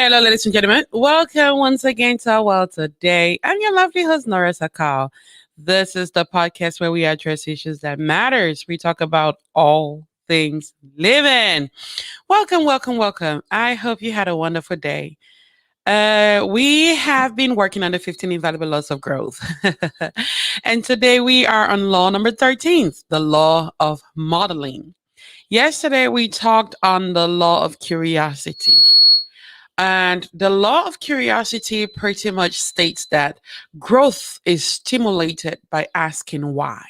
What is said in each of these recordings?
Hello, ladies and gentlemen. Welcome once again to our world today. I'm your lovely host, Nora Sakal. This is the podcast where we address issues that matters. We talk about all things living. Welcome, welcome, welcome. I hope you had a wonderful day. We have been working on the 15 invaluable laws of growth. And today we are on law number 13, the law of modeling. Yesterday we talked on the law of curiosity. And the law of curiosity pretty much states that growth is stimulated by asking why.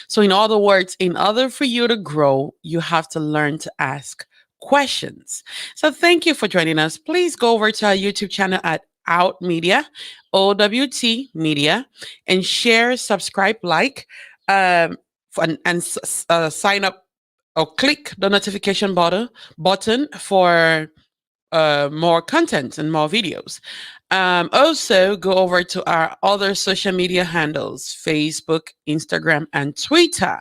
So, in other words, in order for you to grow, you have to learn to ask questions. So, thank you for joining us. Please go over to our YouTube channel at Out Media, OWT Media, and share, subscribe, like, and sign up or click the notification button for more content and more videos. Also, go over to our other social media handles Facebook, Instagram, and Twitter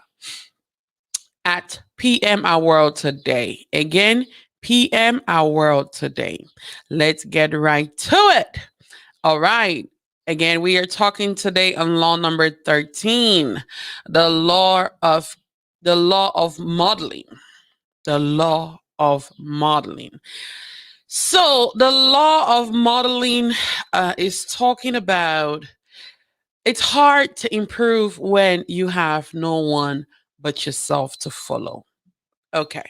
at PM Our World Today. Again, PM Our World Today. Let's get right to it. All right. Again, we are talking today on law number 13, the law of modeling. The law of modeling. So the law of modeling is talking about it's hard to improve when you have no one but yourself to follow. Okay.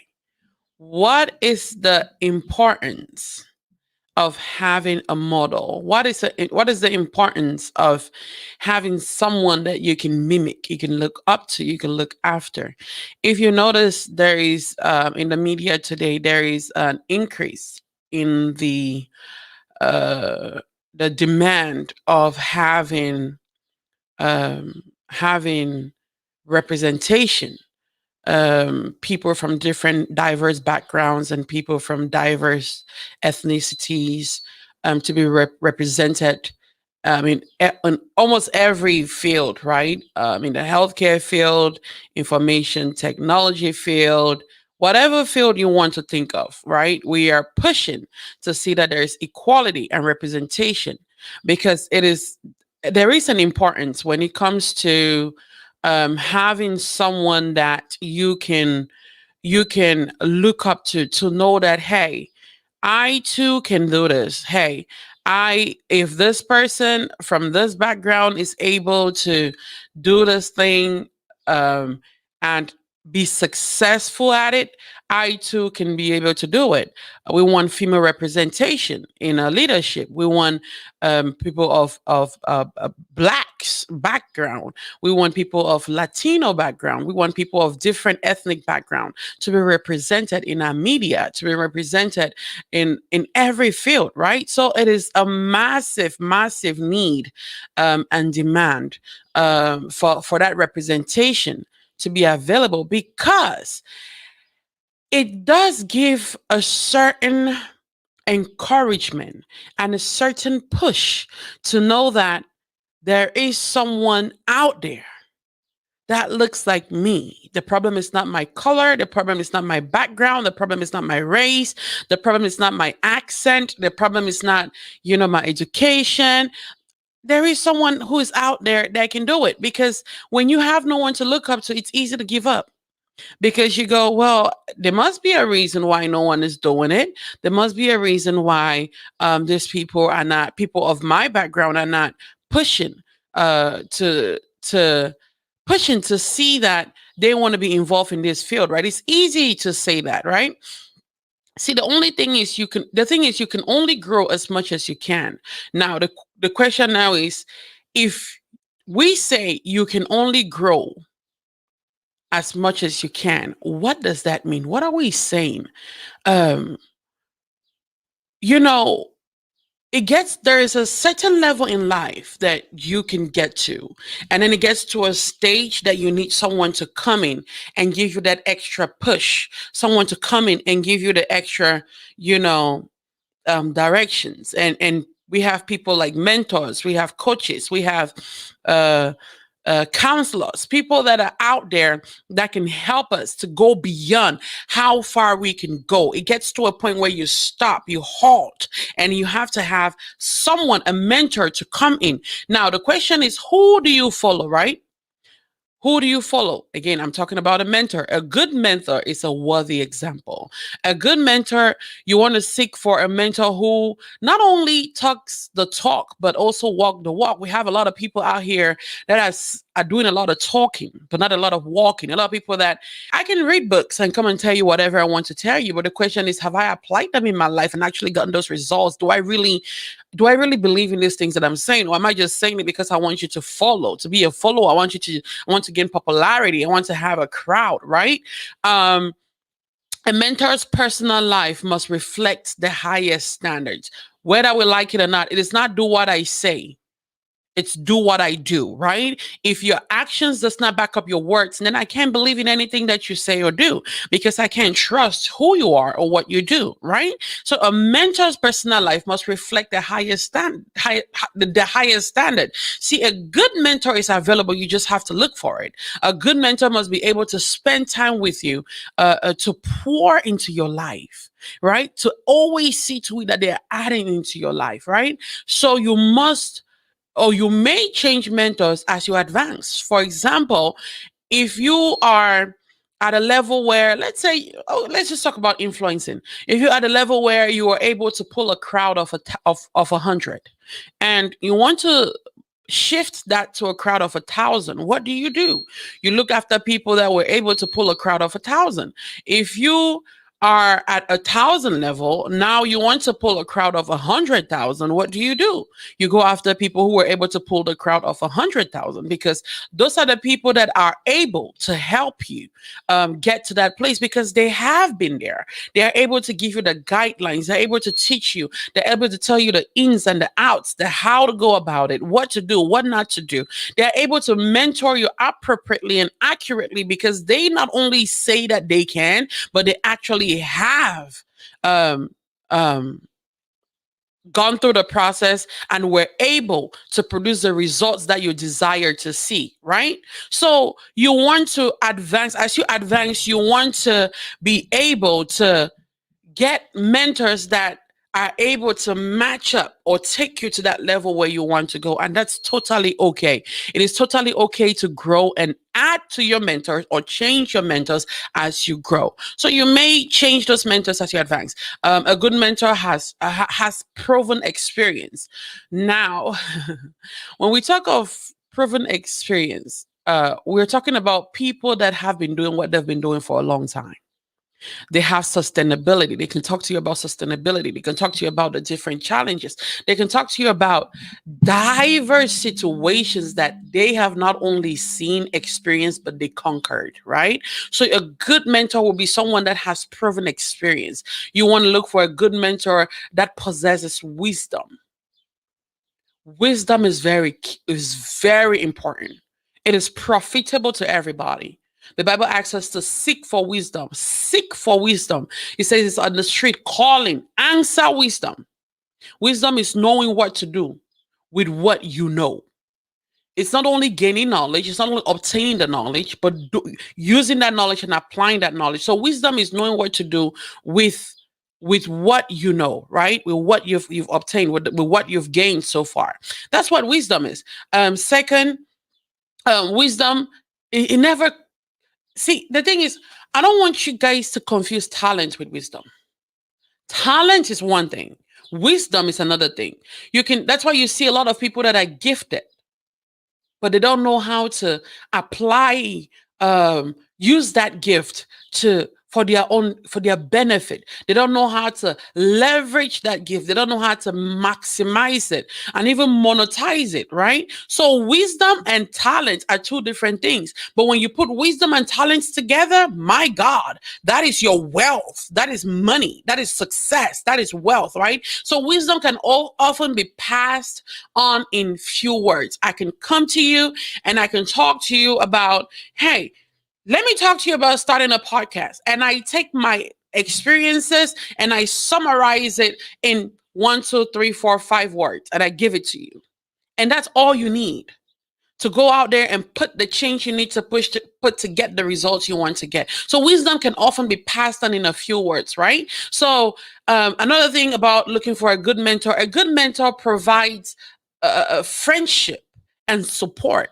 What is the importance of having a model? What is the importance of having someone that you can mimic, you can look up to, you can look after? If you notice, there is in the media today, there is an increase in uh, the demand of having representation, people from different diverse backgrounds and people from diverse ethnicities to be represented. In almost every field, right? In the healthcare field, information technology field, whatever field you want to think of, right? We are pushing to see that there is equality and representation because there is an importance when it comes to having someone that you can look up to know that, hey, I too can do this. Hey, if this person from this background is able to do this thing um, and be successful at it, I too can be able to do it. We want female representation in leadership. We want people of blacks background. We want people of Latino background. We want people of different ethnic background to be represented in our media, to be represented in every field, right? So it is a massive, massive need and demand for that representation to be available because it does give a certain encouragement and a certain push to know that there is someone out there that looks like me. The problem is not my color. The problem is not my background. The problem is not my race. The problem is not my accent. The problem is not, my education. There is someone who is out there that can do it because when you have no one to look up to, it's easy to give up because you go, well, there must be a reason why no one is doing it. There must be a reason why these people of my background are not pushing to pushing to see that they want to be involved in this field, right? It's easy to say that, right? See, the thing is you can only grow as much as you can. Now, the question now is, if we say you can only grow as much as you can, what does that mean? What are we saying? Um, you know, there is a certain level in life that you can get to, and then it gets to a stage that you need someone to come in and give you that extra push, someone to come in and give you the extra, directions. And we have people like mentors, we have coaches, we have uh counselors, people that are out there that can help us to go beyond how far we can go. It gets to a point where you stop, you halt, and you have to have someone, a mentor, to come in. Now, the question is, who do you follow, right? Who do you follow? Again, I'm talking about a mentor. A good mentor is a worthy example. A good mentor, you want to seek for a mentor who not only talks the talk, but also walk the walk. We have a lot of people out here that are doing a lot of talking, but not a lot of walking. A lot of people that I can read books and come and tell you whatever I want to tell you. But the question is, have I applied them in my life and actually gotten those results? Do I really believe in these things that I'm saying? Or am I just saying it because I want you to follow, to be a follower? I want to gain popularity. I want to have a crowd, right? Um, a mentor's personal life must reflect the highest standards. Whether we like it or not, it is not do what I say, it's do what I do, right? If your actions does not back up your words, then I can't believe in anything that you say or do because I can't trust who you are or what you do, right? So a mentor's personal life must reflect the highest the highest standard. See, a good mentor is available. You just have to look for it. A good mentor must be able to spend time with you, to pour into your life, right? To always see to it that they're adding into your life, right? So you must, or you may change mentors as you advance. For example, if you are at a level where, let's say, oh, let's just talk about influencing. If you're at a level where you are able to pull a crowd of 100, and you want to shift that to a crowd of 1,000, what do? You look after people that were able to pull a crowd of 1,000. If you are at 1,000 level, now you want to pull a crowd of 100,000, what do? You go after people who were able to pull the crowd of 100,000, because those are the people that are able to help you get to that place, because they have been there. They are able to give you the guidelines. They're able to teach you. They're able to tell you the ins and the outs, the how to go about it, what to do, what not to do. They're able to mentor you appropriately and accurately, because they not only say that they can, but they actually have um, um, gone through the process and were able to produce the results that you desire to see, right? So you want to advance. As you advance, you want to be able to get mentors that are able to match up or take you to that level where you want to go. And that's totally okay. It is totally okay to grow and add to your mentors or change your mentors as you grow. So you may change those mentors as you advance. A good mentor has proven experience. Now, when we talk of proven experience, we're talking about people that have been doing what they've been doing for a long time. They have sustainability. They can talk to you about sustainability. They can talk to you about the different challenges. They can talk to you about diverse situations that they have not only seen, experienced, but they conquered, right? So a good mentor will be someone that has proven experience. You want to look for a good mentor that possesses wisdom. Wisdom is very important. It is profitable to everybody. The Bible asks us to seek for wisdom. Seek for wisdom. It says it's on the street calling. Answer wisdom. Wisdom is knowing what to do with what you know. It's not only gaining knowledge, it's not only obtaining the knowledge, but using that knowledge and applying that knowledge. So wisdom is knowing what to do with with what you know, right? With what you've obtained, with what you've gained so far. That's what wisdom is. Second, wisdom, it never, see, the thing is, I don't want you guys to confuse talent with wisdom. Talent is one thing. Wisdom is another thing. That's why you see a lot of people that are gifted, but they don't know how to apply, use that gift to for their benefit. They don't know how to leverage that gift. They don't know how to maximize it and even monetize it, right? So wisdom and talent are two different things. But when you put wisdom and talents together, my God, that is your wealth. That is money. That is success. That is wealth, right? So wisdom can often be passed on in few words. I can come to you and I can talk to you about, hey, let me talk to you about starting a podcast. And I take my experiences and I summarize it in 1, 2, 3, 4, 5 words and I give it to you. And that's all you need to go out there and put the change you need to put to get the results you want to get. So wisdom can often be passed on in a few words, right? So another thing about looking for a good mentor provides a friendship and support.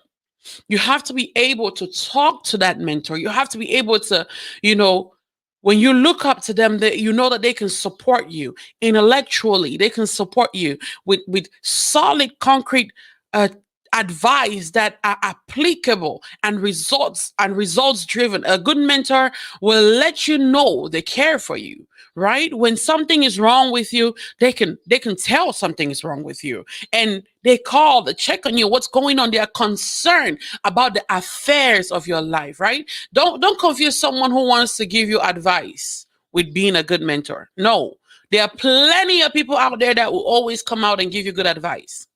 You have to be able to talk to that mentor. You have to be able to, you know, when you look up to them, that you know that they can support you intellectually. They can support you with solid, concrete uh, advice that are applicable and results driven. A good mentor will let you know they care for you. Right? When something is wrong with you, they can tell something is wrong with you, and they call to check on you. What's going on? They are concerned about the affairs of your life. Right? Don't confuse someone who wants to give you advice with being a good mentor. No, there are plenty of people out there that will always come out and give you good advice.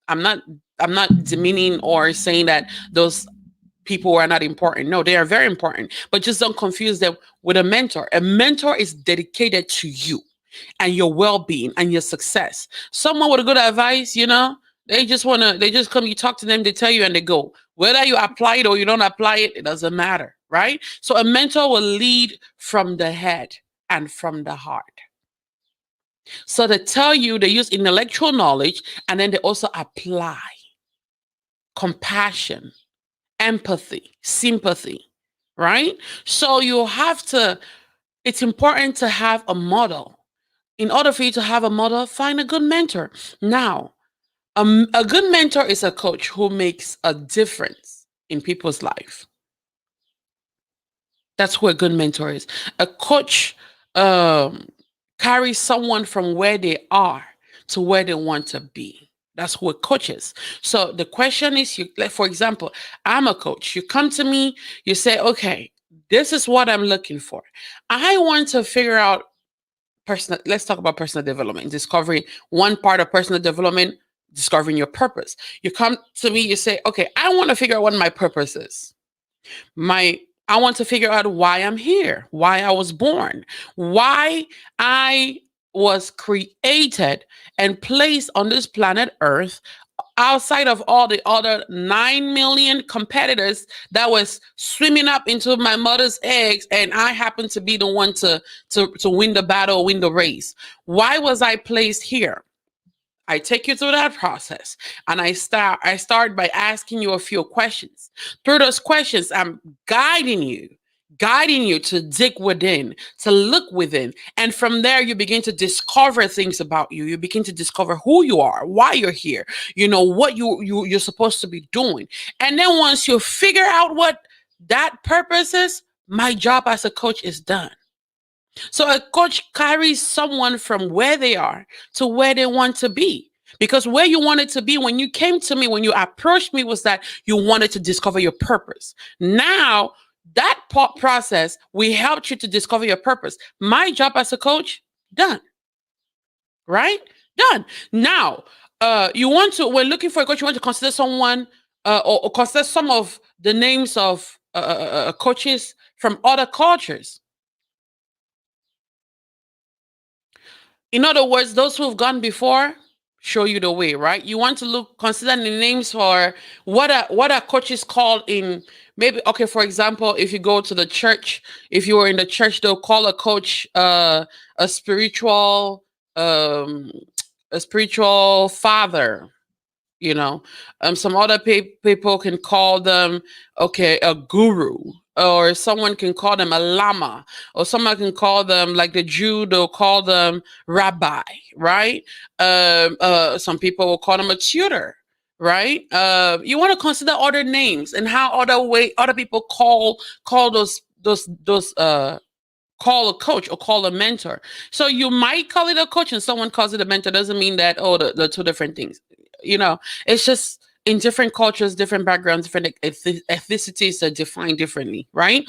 I'm not I'm not demeaning or saying that those people are not important. No, they are very important. But just don't confuse them with a mentor. A mentor is dedicated to you and your well-being and your success. Someone with a good advice, they just come, you talk to them, they tell you and they go. Whether you apply it or you don't apply it, it doesn't matter, right? So a mentor will lead from the head and from the heart. So they tell you, they use intellectual knowledge, and then they also apply compassion, empathy, sympathy, right? So you have to, it's important to have a model. In order for you to have a model, find a good mentor. Now, a good mentor is a coach who makes a difference in people's life. That's who a good mentor is. A coach um, carries someone from where they are to where they want to be. That's who a coach is. So the question is, like, for example, I'm a coach. You come to me, you say, okay, this is what I'm looking for. I want to figure out personal. Let's talk about personal development, discovering one part of personal development, discovering your purpose. You come to me, you say, okay, I want to figure out what my purpose is. My I want to figure out why I'm here, why I was born, why I was created and placed on this planet Earth outside of all the other 9 million competitors that was swimming up into my mother's eggs, and I happened to be the one to win the battle, win the race. Why was I placed here? I take you through that process, and I start by asking you a few questions. Through those questions, I'm guiding you to dig within, to look within. And from there, you begin to discover things about you. You begin to discover who you are, why you're here, what you're supposed to be doing. And then once you figure out what that purpose is, my job as a coach is done. So a coach carries someone from where they are to where they want to be. Because where you wanted to be when you came to me, when you approached me, was that you wanted to discover your purpose. Now, that process, we helped you to discover your purpose. My job as a coach, done. Right? Done. Now, we're looking for a coach, you want to consider someone or consider some of the names of coaches from other cultures. In other words, those who've gone before show you the way, right? You want to consider the names for what are coaches called in, maybe, okay, for example, if you go to the church, if you were in the church, they'll call a coach a spiritual um a spiritual father. Some other people can call them, okay, a guru, or someone can call them a lama, or someone can call them, like the Jew, they'll call them rabbi, right? Some people will call them a tutor, right? You want to consider other names and how other people call those call a coach or call a mentor. So you might call it a coach and someone calls it a mentor. Doesn't mean that, the two different things. It's just in different cultures, different backgrounds, different ethnicities are defined differently, right?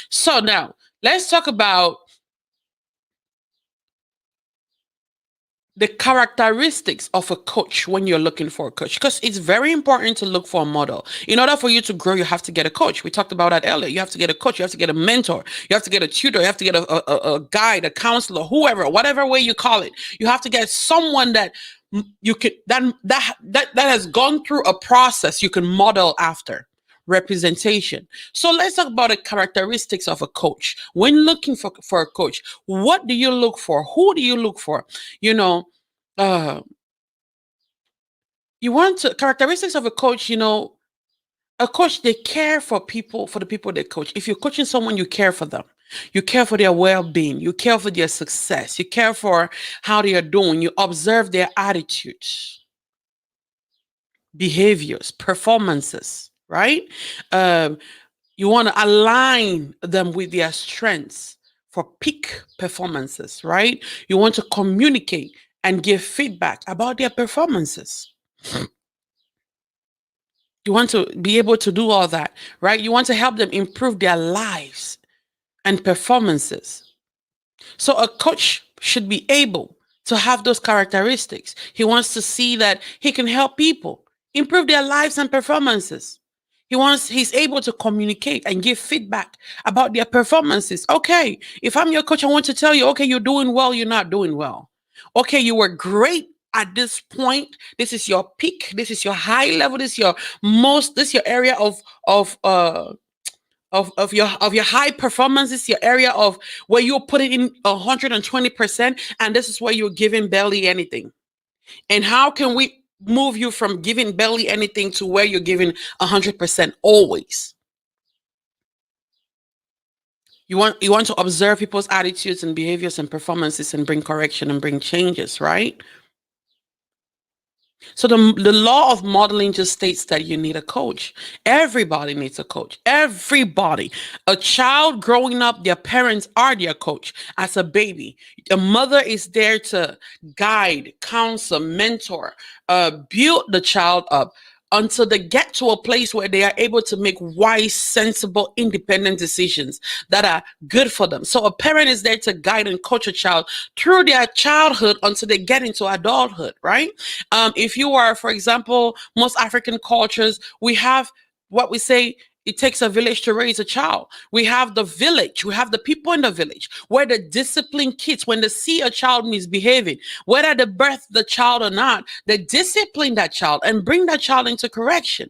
So now let's talk about the characteristics of a coach when you're looking for a coach, because it's very important to look for a model. In order for you to grow, you have to get a coach. We talked about that earlier. You have to get a coach, you have to get a mentor, you have to get a tutor, you have to get a guide, a counselor, whoever, whatever way you call it. You have to get someone that you can that has gone through a process you can model after. Representation. So let's talk about the characteristics of a coach. When looking for a coach, what do you look for? Who do you look for? You know, uh you want to characteristics of a coach, a coach, they care for people, for the people they coach. If you're coaching someone, you care for them. You care for their well-being. You care for their success. You care for how they are doing. You observe their attitudes, behaviors, performances, right? Um, you want to align them with their strengths for peak performances, right? You want to communicate and give feedback about their performances. You want to be able to do all that, right? You want to help them improve their lives and performances. So a coach should be able to have those characteristics. He wants to see that he can help people improve their lives and performances. He's able to communicate and give feedback about their performances. Okay, if I'm your coach, I want to tell you, okay, you're doing well, you're not doing well. Okay, you were great at this point. This is your peak. This is your high level. This is your area of uh of your high performance. This is your area of where you're putting in 120%, and this is where you're giving barely anything. And how can we move you from giving barely anything to where you're giving 100% always? You want to observe people's attitudes and behaviors and performances and bring correction and bring changes, right? So the law of modeling just states that you need a coach. Everybody needs a coach. Everybody. A child growing up, their parents are their coach. As a baby, a mother is there to guide, counsel, mentor, build the child up until they get to a place where they are able to make wise, sensible, independent decisions that are good for them. So a parent is there to guide and coach a child through their childhood until they get into adulthood, right? If you are, for example, most African cultures, we have what we say, it takes a village to raise a child. We have the village, we have the people in the village where the disciplined kids, when they see a child misbehaving, whether they birth the child or not, they discipline that child and bring that child into correction.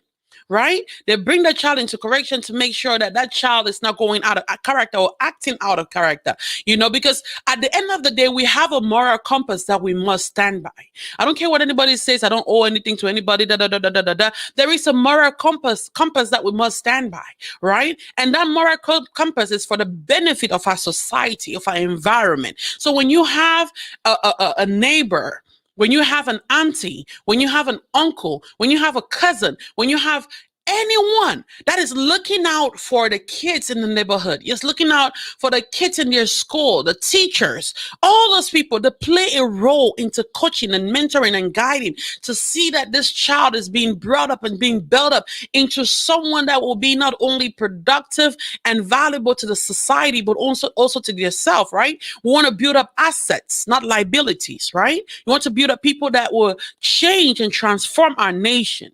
Right? They bring the child into correction to make sure that that child is not going out of character or acting out of character. Because at the end of the day, we have a moral compass that we must stand by. I don't care what anybody says. I don't owe anything to anybody. Da, da, da, da, da, da, da. There is a moral compass that we must stand by, right? And that moral compass is for the benefit of our society, of our environment. So when you have a neighbor, when you have an auntie, when you have an uncle, when you have a cousin, when you have anyone that is looking out for the kids in the neighborhood, is looking out for the kids in their school, the teachers, all those people that play a role into coaching and mentoring and guiding to see that this child is being brought up and being built up into someone that will be not only productive and valuable to the society, but also to yourself, right? We want to build up assets, not liabilities, right? You want to build up people that will change and transform our nation.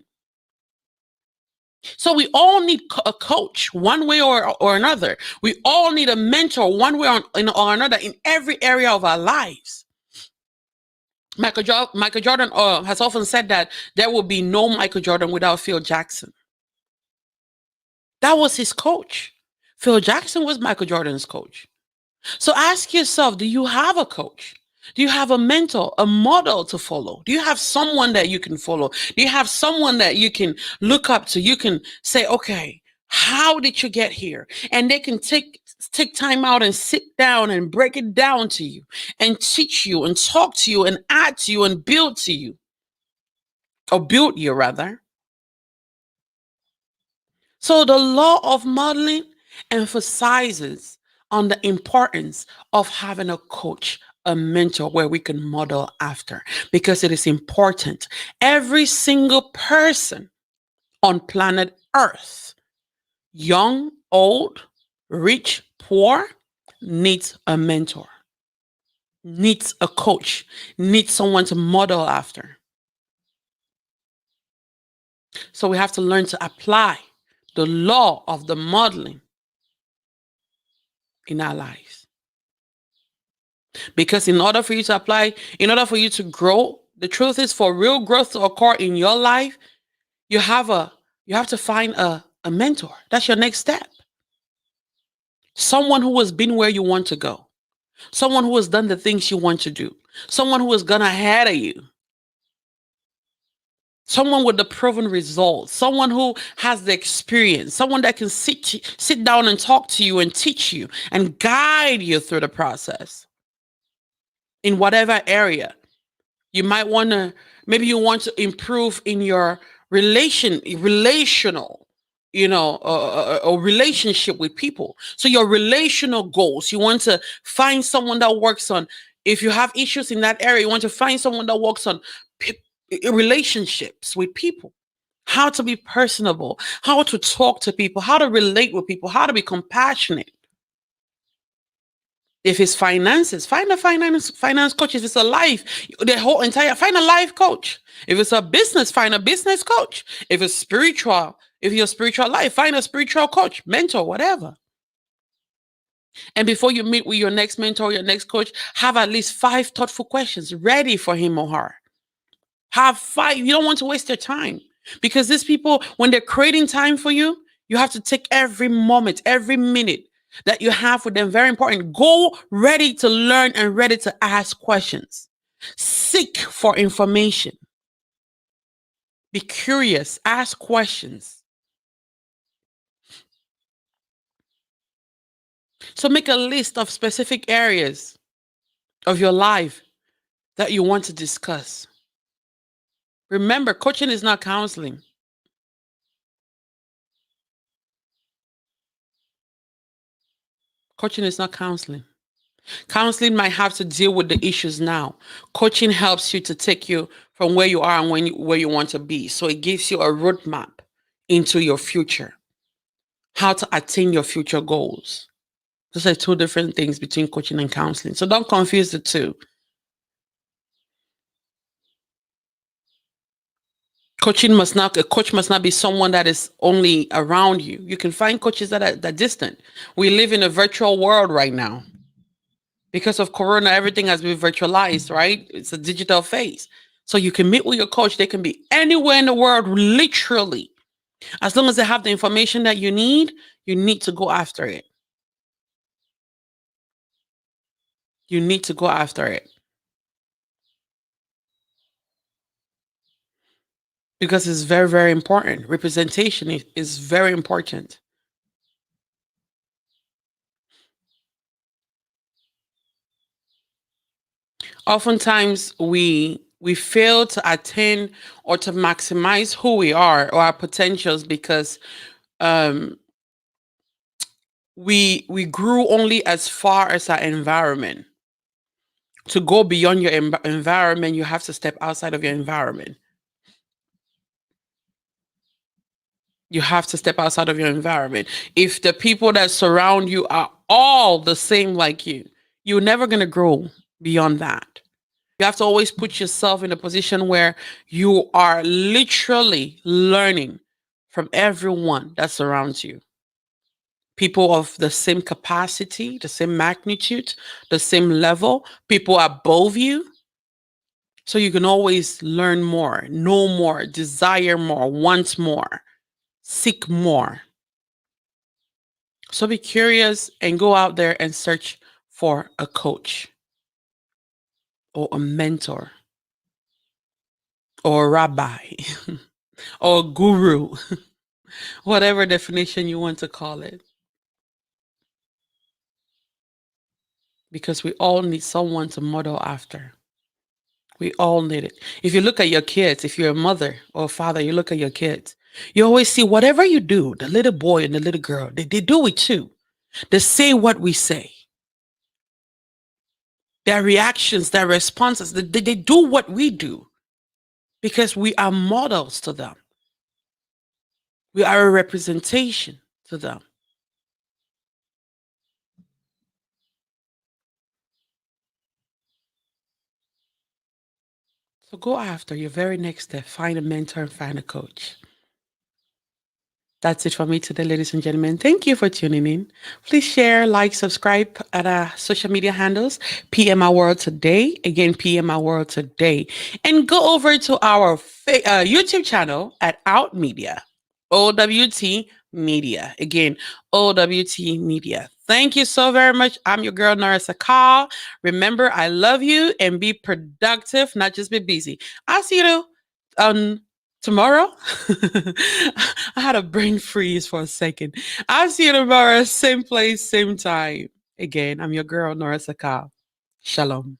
So we all need a coach one way or another. We all need a mentor one way or another in every area of our lives. Michael Jordan has often said that there will be no Michael Jordan without Phil Jackson. That was his coach. Phil Jackson was Michael Jordan's coach. So ask yourself, do you have a coach? Do you have a mentor, a model to follow? Do you have someone that you can follow? Do you have someone that you can look up to? You can say, okay, how did you get here? And they can take time out and sit down and break it down to you and teach you and talk to you and add to you and build to you, or build you rather. So the law of modeling emphasizes on the importance of having a coach, a mentor where we can model after, because it is important. Every single person on planet Earth, young, old, rich, poor, needs a mentor, needs a coach, needs someone to model after. So we have to learn to apply the law of the modeling in our lives. Because in order for you to grow The truth is, for real growth to occur in your life, you have a you have to find a mentor. That's your next step. Someone who has been where you want to go. Someone who has done the things you want to do. Someone who has gone ahead of you. Someone with the proven results. Someone who has the experience. Someone that can sit down and talk to you and teach you and guide you through the process in whatever area. You might want to, maybe you want to improve in your relational, or relationship with people. So your relational goals, you want to find someone that works on, if you have issues in that area, you want to find someone that works on pe- relationships with people, how to be personable, how to talk to people, how to relate with people, how to be compassionate. If it's finances, find a finance coach. If it's a life, the whole entire find a life coach. If it's a business, find a business coach. If it's spiritual, if you're spiritual life, find a spiritual coach, mentor, whatever. And before you meet with your next mentor, your next coach, have at least 5 thoughtful questions ready for him or her. Have 5. You don't want to waste your time, because these people, when they're creating time for you, you have to take every moment, every minute that you have with them. Very important. Go ready to learn and ready to ask questions. Seek for information. Be curious. Ask questions. So make a list of specific areas of your life that you want to discuss. Remember, coaching is not counseling. Coaching is not counseling. Counseling might have to deal with the issues now. Coaching helps you to take you from where you are and where you want to be. So it gives you a roadmap into your future, how to attain your future goals. Those are 2 different things between coaching and counseling. So don't confuse the two. A coach must not be someone that is only around you. You can find coaches that are distant. We live in a virtual world right now. Because of corona, everything has been virtualized, right? It's a digital phase. So you can meet with your coach. They can be anywhere in the world, literally. As long as they have the information that you need to go after it. You need to go after it. Because it's very, very important. Representation is very important. Oftentimes we fail to attain or to maximize who we are or our potentials because um we grew only as far as our environment. To go beyond your environment, you have to step outside of your environment. You have to step outside of your environment. If the people that surround you are all the same like you, you're never going to grow beyond that. You have to always put yourself in a position where you are literally learning from everyone that surrounds you. People of the same capacity, the same magnitude, the same level, people above you. So you can always learn more, know more, desire more, want more, seek more. So be curious and go out there and search for a coach or a mentor or a rabbi or a guru, whatever definition you want to call it. Because we all need someone to model after. We all need it. If you look at your kids, if you're a mother or a father, you look at your kids, you always see whatever you do, the little boy and the little girl, they do it too. They say what we say. Their reactions, their responses, they do what we do because we are models to them. We are a representation to them. So go after your very next step. Find a mentor and find a coach. That's it for me today, ladies and gentlemen. Thank you for tuning in. Please share, like, subscribe at our social media handles, PMI World Today. Again, PMI World Today. And go over to our YouTube channel at Out Media, OWT Media. Again, OWT Media. Thank you so very much. I'm your girl, Nora Sakal. Remember, I love you and be productive, not just be busy. I'll see you on tomorrow. I had a brain freeze for a second. I'll see you tomorrow, same place, same time. Again, I'm your girl, Nora Sakal. Shalom.